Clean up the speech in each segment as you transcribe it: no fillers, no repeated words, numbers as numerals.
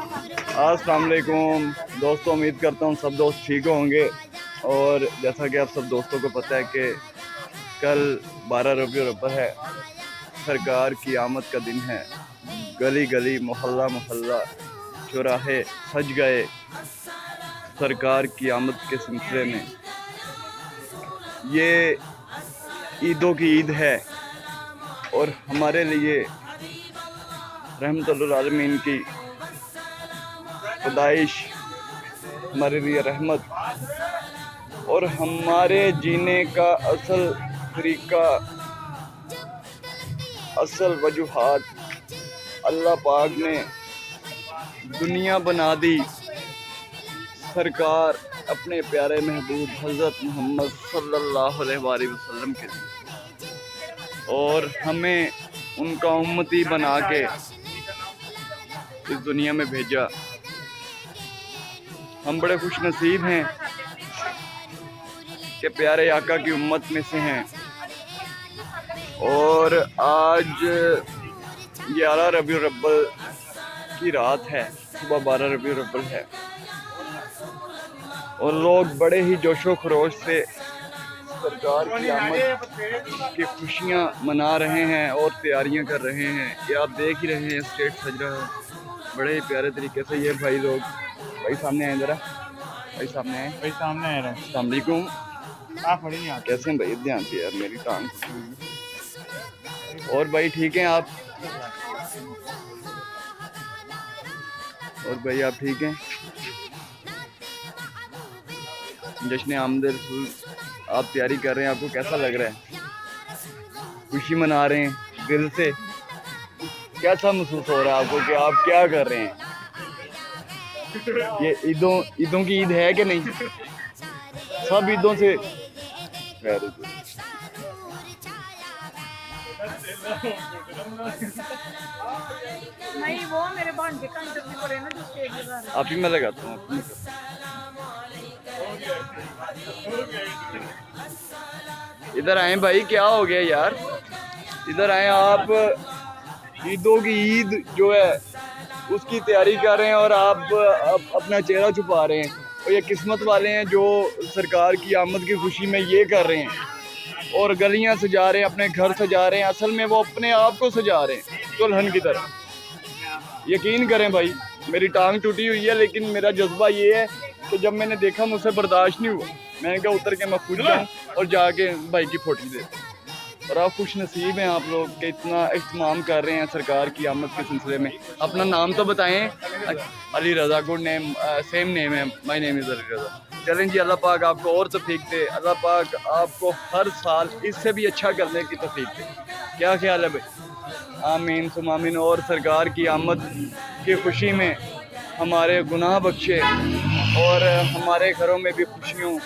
अस्सलाम वालेकुम दोस्तों, उम्मीद करता हूँ सब दोस्त ठीक होंगे। और जैसा कि आप सब दोस्तों को पता है कि कल 12 रबीउल अव्वल है, सरकार की आमद का दिन है। गली गली मोहल्ला मोहल्ला चौराहे सज गए सरकार की आमद के सिलसिले में। ये ईदों की ईद है और हमारे लिए रहमतुल आलमीन की खुदाइश, हमारे लिए रहमत और हमारे जीने का असल तरीका, असल वजूहात अल्लाह पाक ने दुनिया बना दी सरकार अपने प्यारे महबूब हज़रत मोहम्मद सल्लल्लाहु अलैहि वसल्लम के लिए, और हमें उनका उम्मती बना के इस दुनिया में भेजा। हम बड़े खुश नसीब हैं कि प्यारे आका की उम्मत में से हैं। और आज 11 रबीउल अव्वल की रात है, सुबह 12 रबीउल अव्वल है और लोग बड़े ही जोशो खरोश से सरकार की आमद की खुशियाँ मना रहे हैं और तैयारियां कर रहे हैं। ये आप देख ही रहे हैं, स्टेज सज रहा है बड़े ही प्यारे तरीके से। ये भाई लोग, भाई सामने आए जरा, भाई सामने आए, भाई सामने आ रहा है। अस्सलाम वालेकुम। आप खड़े नहीं आते। कैसे हैं भाई? ध्यान से यार, मेरी टांग। और भाई ठीक हैं आप? और भाई आप ठीक हैं? जश्न आमद रसूल आप तैयारी कर रहे हैं, आपको कैसा लग रहा है? खुशी मना रहे हैं दिल से? कैसा महसूस हो रहा है आपको कि आप क्या कर रहे हैं? ये ईदों की ईद है कि नहीं? सब ईदों से वेरी गुड। नहीं, वो मेरे भांजे का इंटरव्यू करे ना, जो स्टेज पे जा रहा है। आप ही मैं लगाता हूँ। इधर आए भाई, क्या हो गया यार? इधर आए आप। ईदों की ईद जो है उसकी तैयारी कर रहे हैं और आप अपना चेहरा छुपा रहे हैं। और ये किस्मत वाले हैं जो सरकार की आमद की खुशी में ये कर रहे हैं और गलियां सजा रहे हैं, अपने घर सजा रहे हैं। असल में वो अपने आप को सजा रहे हैं दुल्हन की तरह। यकीन करें भाई, मेरी टांग टूटी हुई है लेकिन मेरा जज्बा ये है कि जब मैंने देखा मुझसे बर्दाश्त नहीं हुआ, मैंने कहा उतर के मैं खुद जाऊँ और जाके भाई की फोटो दे। और आप खुश नसीब हैं आप लोग कि इतना इस्तेमाल कर रहे हैं सरकार की आमद के सिलसिले में। अपना नाम तो बताएं। Ali Raza, good name, same name है, my name is Ali Raza. चलें जी, अल्लाह पाक आपको और तौफीक दे, अल्लाह पाक आपको हर साल इससे भी अच्छा करने की तौफीक दे। क्या ख्याल है भाई? आमीन सुम आमीन। और सरकार की आमद की खुशी में हमारे गुनाह बख्शे और हमारे घरों में भी खुशियों,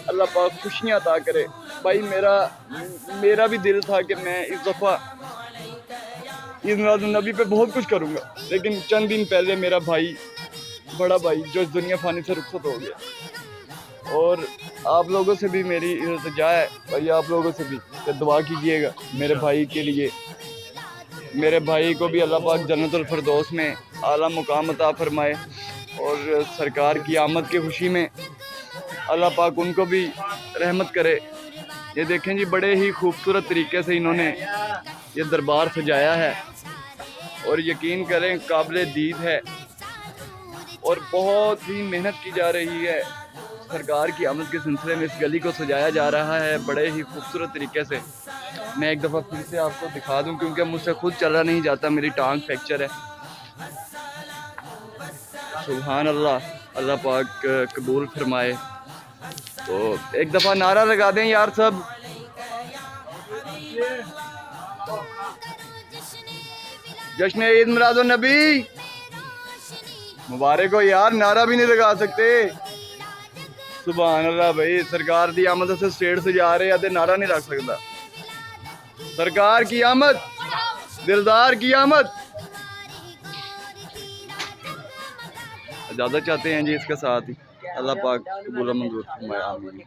अल्लाह पाक खुशियाँ अता करे। भाई मेरा भी दिल था कि मैं इस दफ़ा ईद मिलादुन्नबी पे बहुत कुछ करूँगा, लेकिन चंद दिन पहले मेरा भाई, बड़ा भाई जो इस दुनिया फानी से रुखसत हो गया। और आप लोगों से भी मेरी इल्तिजा है भाई, आप लोगों से भी कि दुआ कीजिएगा मेरे भाई के लिए। मेरे भाई को भी अल्लाह पाक जन्नतुल फिरदौस में आला मुकाम अता फरमाए और सरकार की आमद की खुशी में अल्लाह पाक उनको भी रहमत करे। ये देखें जी, बड़े ही खूबसूरत तरीके से इन्होंने ये दरबार सजाया है और यकीन करें काबिल दीद है और बहुत ही मेहनत की जा रही है। सरकार की आमद के सिलसिले में इस गली को सजाया जा रहा है बड़े ही खूबसूरत तरीके से। मैं एक दफ़ा फिर से आपको दिखा दूं क्योंकि मुझसे खुद चला नहीं जाता, मेरी टांग फ्रैक्चर है। सुभान अल्लाह, अल्लाह पाक कबूल फरमाए। तो एक दफ़ा नारा लगा दें यार सब। जश्न ईद मिलादुन्नबी मुबारक हो यार, नारा भी नहीं लगा सकते। सुभान अल्लाह भाई, सरकार की आमद से स्टेज से जा रहे हैं, नारा नहीं रख सकता। सरकार की आमद, दिलदार की आमद। इजाज़त चाहते हैं जी इसके साथ ही। अल्लाह पाक कबूल मंजूर फरमाए, आमीन।